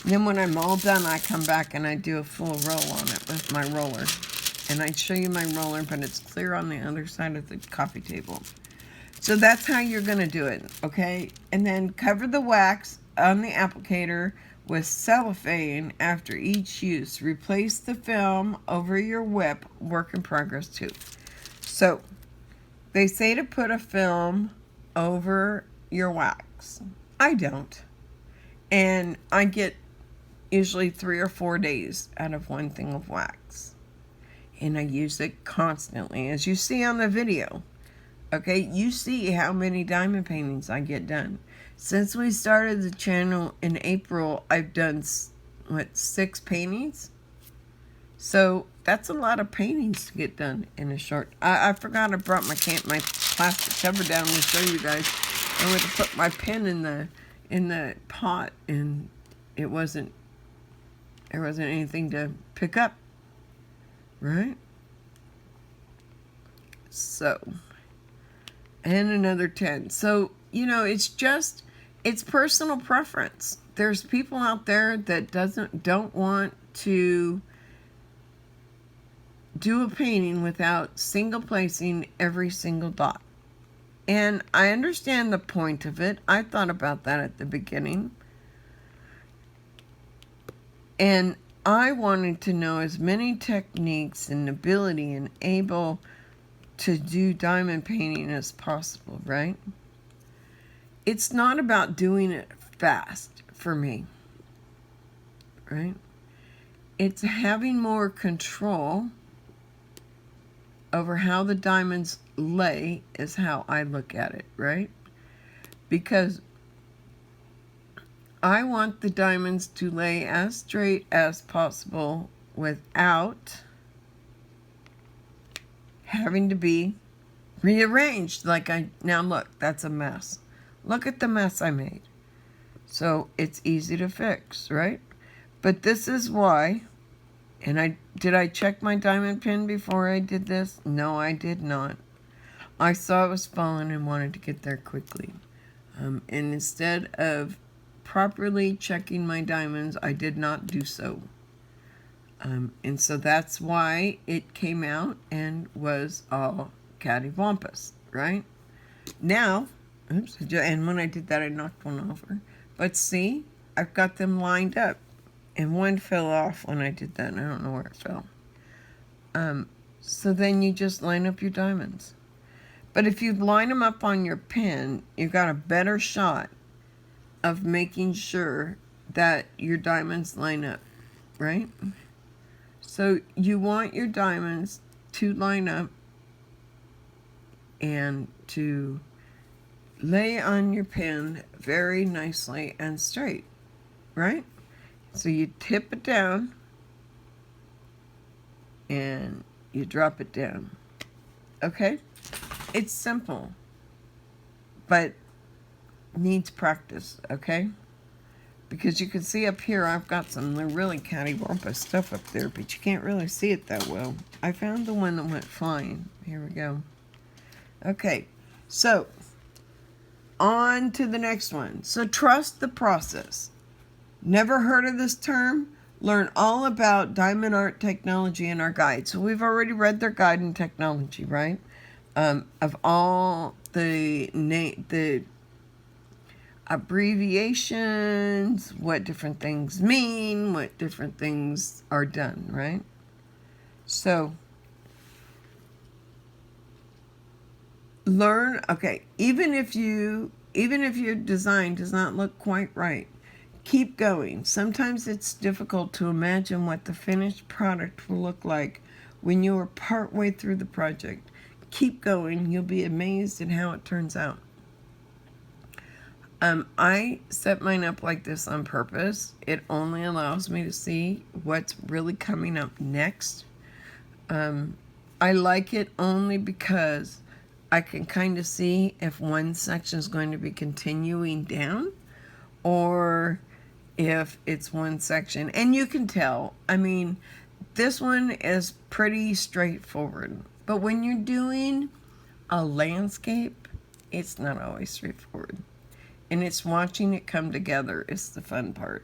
[SPEAKER 1] And then when I'm all done, I come back and I do a full roll on it with my roller. And I show you my roller, but it's clear on the other side of the coffee table. So that's how you're going to do it, okay? And then cover the wax on the applicator with cellophane after each use. Replace the film over your WIP, work in progress too. So they say to put a film over your wax. I don't. And I get usually 3 or 4 days out of one thing of wax. And I use it constantly, as you see on the video. Okay, you see how many diamond paintings I get done. Since we started the channel in April, I've done, 6 paintings? So that's a lot of paintings to get done in a short... I forgot I brought my plastic cover down to show you guys. I went to put my pen in the pot, and there wasn't anything to pick up, right? So, and another 10. So, you know, it's personal preference. There's people out there that don't want to do a painting without single placing every single dot. And I understand the point of it. I thought about that at the beginning. And I wanted to know as many techniques and ability and able to do diamond painting as possible, right? It's not about doing it fast for me, right? It's having more control over how the diamonds lay is how I look at it, right? Because I want the diamonds to lay as straight as possible without having to be rearranged. Now look, that's a mess. Look at the mess I made. So it's easy to fix, right? But this is why, and did I check my diamond pin before I did this? No, I did not. I saw it was falling and wanted to get there quickly. And instead of properly checking my diamonds, I did not do so. And so that's why it came out and was all cattywampus, right? Now, oops, and when I did that, I knocked one over. But see, I've got them lined up. And one fell off when I did that, and I don't know where it fell. So then you just line up your diamonds. But if you line them up on your pen, you've got a better shot of making sure that your diamonds line up, right? So you want your diamonds to line up and to lay on your pen very nicely and straight, right? So you tip it down and you drop it down. Okay? It's simple, but needs practice, okay? Because you can see up here, I've got some really cattywampus stuff up there, but you can't really see it that well. I found the one that went flying. Here we go. Okay, so on to the next one. So trust the process. Never heard of this term? Learn all about diamond art technology in our guide. So we've already read their guide in technology, right? Of all the abbreviations, what different things mean, what different things are done, right? So learn, okay, even if your design does not look quite right, keep going. Sometimes it's difficult to imagine what the finished product will look like when you are partway through the project. Keep going. You'll be amazed at how it turns out. I set mine up like this on purpose. It only allows me to see what's really coming up next. I like it only because I can kind of see if one section is going to be continuing down or if it's one section. And you can tell, I mean, this one is pretty straightforward. But when you're doing a landscape, it's not always straightforward. And it's watching it come together is the fun part.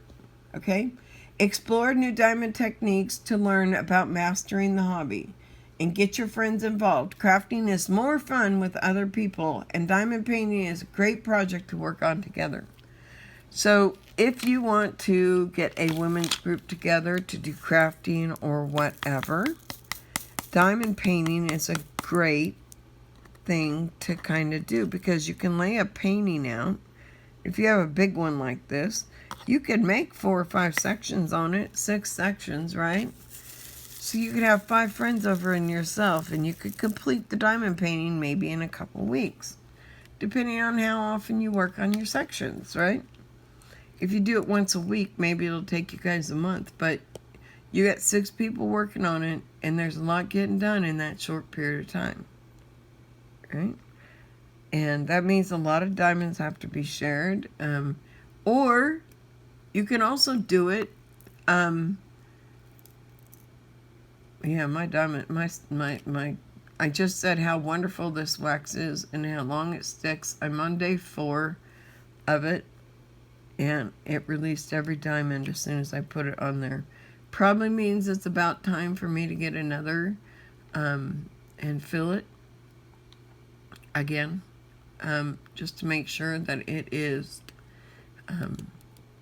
[SPEAKER 1] Okay? Explore new diamond techniques to learn about mastering the hobby. And get your friends involved. Crafting is more fun with other people, and diamond painting is a great project to work on together. So if you want to get a women's group together to do crafting or whatever, diamond painting is a great thing to kind of do because you can lay a painting out. If you have a big one like this, you can make 4 or 5 sections on it, 6 sections, right? So you could have 5 friends over and yourself, and you could complete the diamond painting maybe in a couple weeks, depending on how often you work on your sections, right? If you do it once a week, maybe it'll take you guys a month, but you got 6 people working on it, and there's a lot getting done in that short period of time, right? And that means a lot of diamonds have to be shared, or you can also do it. Yeah, my diamond, I just said how wonderful this wax is and how long it sticks. I'm on day 4 of it, and it released every diamond as soon as I put it on there. Probably means it's about time for me to get another and fill it again, just to make sure that it is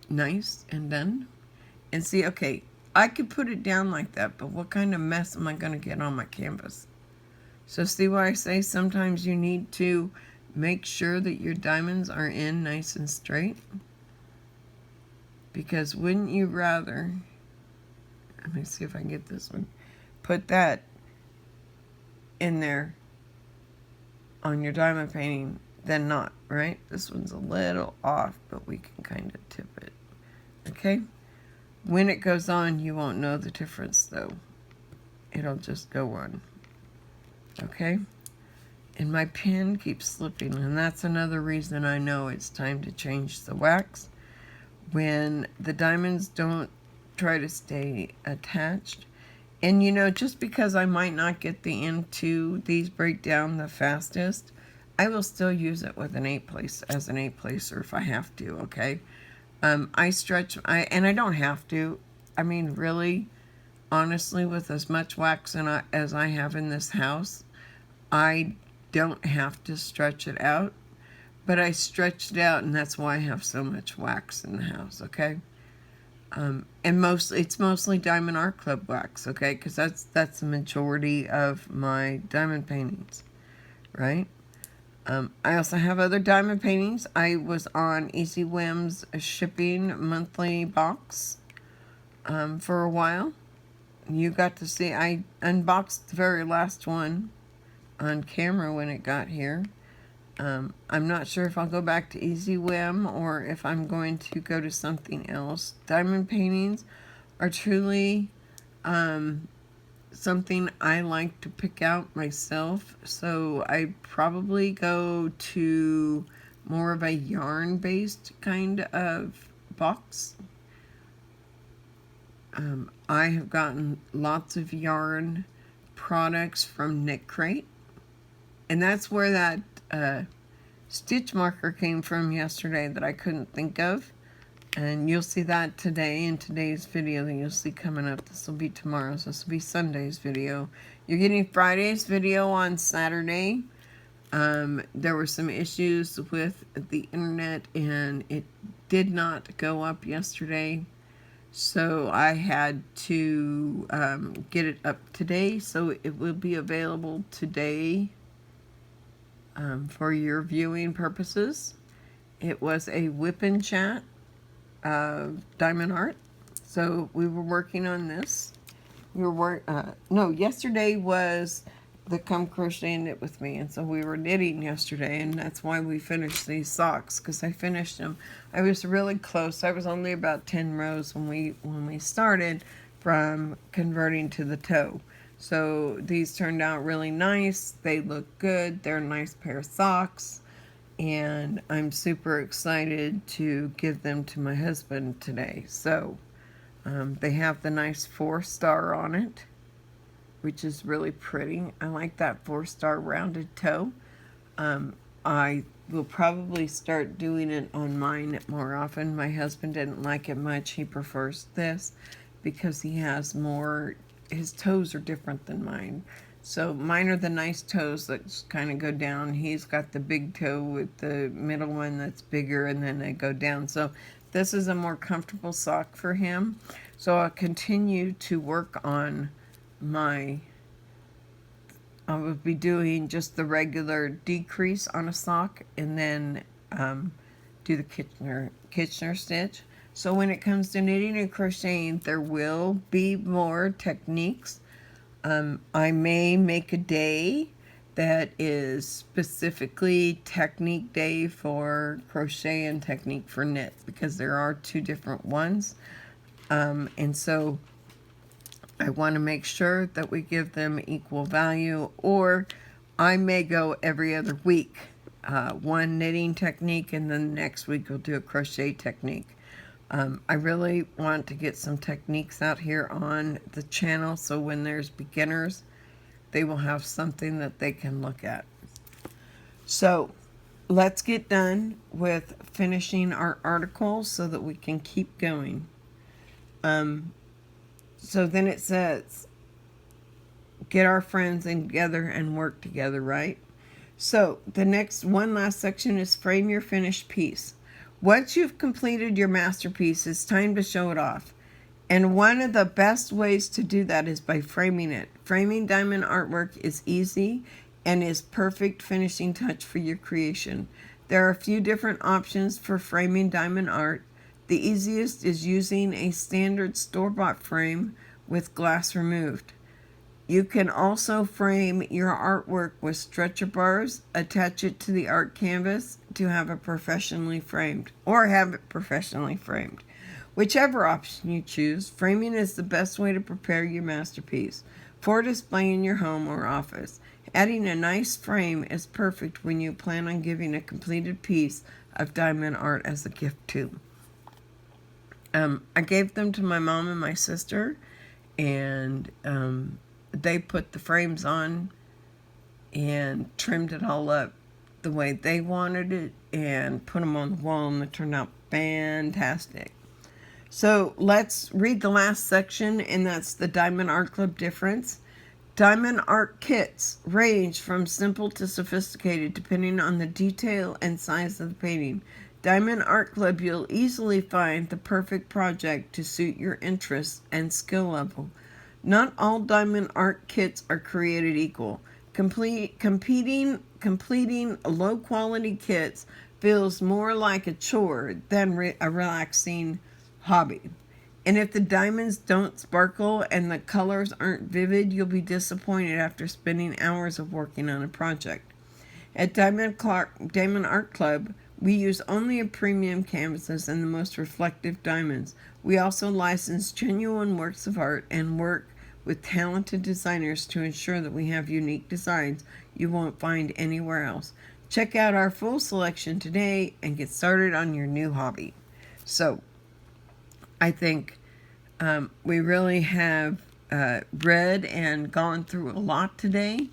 [SPEAKER 1] nice and done. And see, okay, I could put it down like that, but what kind of mess am I going to get on my canvas? So see why I say sometimes you need to make sure that your diamonds are in nice and straight? Because wouldn't you rather, let me see if I can get this one, put that in there on your diamond painting than not, right? This one's a little off, but we can kind of tip it, okay? When it goes on, you won't know the difference, though. It'll just go on, okay? And my pen keeps slipping, and that's another reason I know it's time to change the wax. When the diamonds don't try to stay attached. And you know, just because I might not get the end to these break down the fastest, I will still use it with an 8-place as an 8-placer if I have to, okay? I stretch, and I don't have to. I mean, really, honestly, with as much wax as I have in this house, I don't have to stretch it out. But I stretched it out, and that's why I have so much wax in the house, okay? And it's mostly Diamond Art Club wax, okay? Because that's the majority of my diamond paintings, right? I also have other diamond paintings. I was on Easy Whim's shipping monthly box for a while. You got to see, I unboxed the very last one on camera when it got here. I'm not sure if I'll go back to Easy Whim or if I'm going to go to something else. Diamond paintings are truly something I like to pick out myself, so I probably go to more of a yarn-based kind of box. I have gotten lots of yarn products from Knit Crate, and that's where that stitch marker came from yesterday that I couldn't think of. And you'll see that today in today's video that you'll see coming up. This will be tomorrow's. This will be Sunday's video. You're getting Friday's video on Saturday. There were some issues with the internet and it did not go up yesterday. So I had to get it up today. So it will be available today for your viewing purposes. It was a WIP and chat diamond art. So we were working on this. We were yesterday was the Come Crochet and Knit with me, and so we were knitting yesterday, and that's why we finished these socks, because I finished them. I was really close. I was only about 10 rows when we started from converting to the toe. So these turned out really nice. They look good. They're a nice pair of socks. And I'm super excited to give them to my husband today. So they have the nice 4-star on it, which is really pretty. I like that 4-star rounded toe. I will probably start doing it on mine more often. My husband didn't like it much. He prefers this because he has more, his toes are different than mine. So mine are the nice toes that kind of go down. He's got the big toe with the middle one that's bigger, and then they go down. So this is a more comfortable sock for him. So I'll continue to work on I will be doing just the regular decrease on a sock, and then do the Kitchener stitch. So when it comes to knitting and crocheting, there will be more techniques. I may make a day that is specifically technique day for crochet and technique for knit, because there are 2 different ones. And so I want to make sure that we give them equal value, or I may go every other week. One knitting technique, and then the next week we'll do a crochet technique. I really want to get some techniques out here on the channel, so when there's beginners, they will have something that they can look at. So let's get done with finishing our article so that we can keep going. So then it says, get our friends together and work together, right? So the next one last section is frame your finished piece. Once you've completed your masterpiece, it's time to show it off. And one of the best ways to do that is by framing it. Framing diamond artwork is easy and is perfect finishing touch for your creation. There are a few different options for framing diamond art. The easiest is using a standard store-bought frame with glass removed. You can also frame your artwork with stretcher bars, attach it to the art canvas to have it professionally framed, or have it professionally framed. Whichever option you choose, framing is the best way to prepare your masterpiece for display in your home or office. Adding a nice frame is perfect when you plan on giving a completed piece of diamond art as a gift too. I gave them to my mom and my sister, and they put the frames on and trimmed it all up the way they wanted it and put them on the wall, and it turned out fantastic. So let's read the last section, and that's the Diamond Art Club difference. Diamond art kits range from simple to sophisticated depending on the detail and size of the painting. Diamond Art Club, you'll easily find the perfect project to suit your interests and skill level. Not all diamond art kits are created equal. Completing low-quality kits feels more like a chore than a relaxing hobby. And if the diamonds don't sparkle and the colors aren't vivid, you'll be disappointed after spending hours of working on a project. At Diamond Art Club, we use only a premium canvases and the most reflective diamonds. We also license genuine works of art and work with talented designers to ensure that we have unique designs you won't find anywhere else. Check out our full selection today and get started on your new hobby. So I think we really have read and gone through a lot today.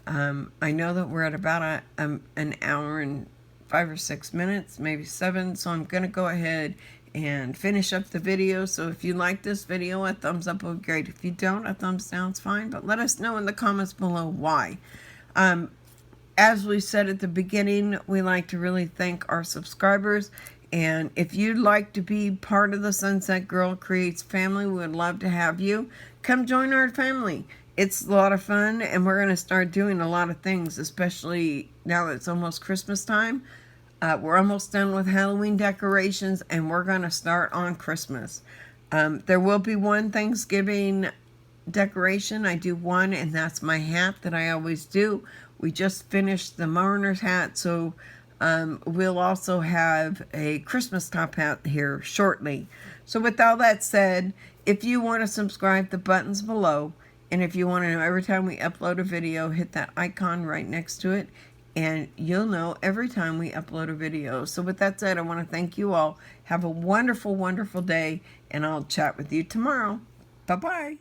[SPEAKER 1] I know that we're at about an hour and 5 or 6 minutes, maybe 7, so I'm going to go ahead and finish up the video. So if you like this video, a thumbs up would be great. If you don't, a thumbs down's fine, but let us know in the comments below why. As we said at the beginning, we like to really thank our subscribers. And if you'd like to be part of the Sunset Girl Creates family, we would love to have you. Come join our family. It's a lot of fun, and we're going to start doing a lot of things, especially now that it's almost Christmas time. We're almost done with Halloween decorations, and we're going to start on Christmas. There will be one Thanksgiving decoration. I do one, and that's my hat that I always do. We just finished the mourner's hat, so we'll also have a Christmas top hat here shortly. So with all that said, if you want to subscribe, the button's below. And if you want to know every time we upload a video, hit that icon right next to it. And you'll know every time we upload a video. So with that said, I want to thank you all. Have a wonderful, wonderful day. And I'll chat with you tomorrow. Bye-bye.